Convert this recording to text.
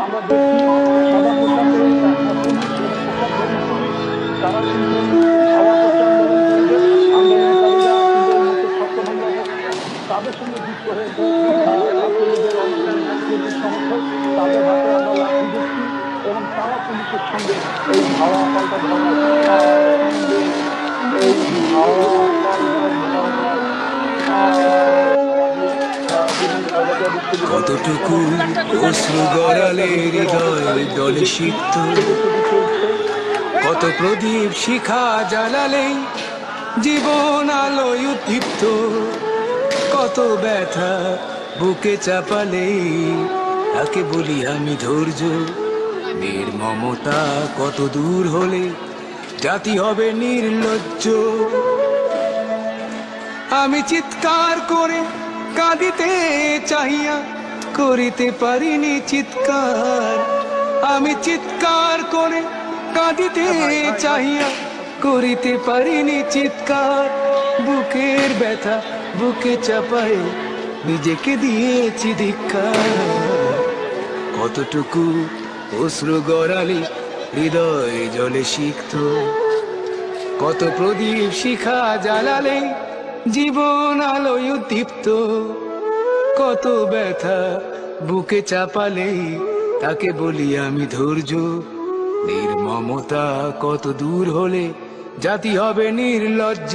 আমরা দেখি সাদা পোশাকে পুলিশ এবং পোশাকধারী পুলিশ তারা কিন্তু ভাওয়া করছে আন্দোলনকারীদের। আন্দোলনকারীরা কিন্তু এই মুহূর্তে ছত্রভঙ্গ অবস্থা, তাদের সঙ্গে যুক্ত হয়েছে ছাত্রলীগের অনুসারী এবং কর্মী সমর্থক। তাদের হাতে আমরা লাঠি দেখছি এবং তারা পুলিশের সঙ্গে এই ধাওয়া পাল্টা ধাওয়ার সঙ্গে এই ধাওয়া পাল্টা ধাওয়ার আমি কতটুকু অশ্রু গড়ালে হৃদয় দলে সিক্ত, কত প্রদীপ শিখা জ্বালালে জীবন আলোয় উদ্দীপ্ত, কত ব্যথা বুকে চাপালে তাকে বলি আমি ধৈর্য। নির্মমতা কত দূর হলে জাতি হবে নির্লজ্জ। আমি চিৎকার করে কাঁদিতে চাহিয়া করিতে পারিনি চিৎকার। আমি চিৎকার করে কাঁদিতে চাহিয়া করিতে পারিনি চিৎকার। বুকের ব্যথা বুকে চাপায় নিজেকে দিয়েছি ধিক্কার। কতটুকু অশ্রু গড়ালে হৃদয় জলে সিক্ত, কত প্রদীপ শিখা জ্বালালে জীবন আলোয় উদ্দীপ্ত, কত ব্যথা বুকে চাপালে তাকে বলি আমি ধৈর্য। নির্মমতা কত দূর হলে জাতি হবে নির্লজ্জ।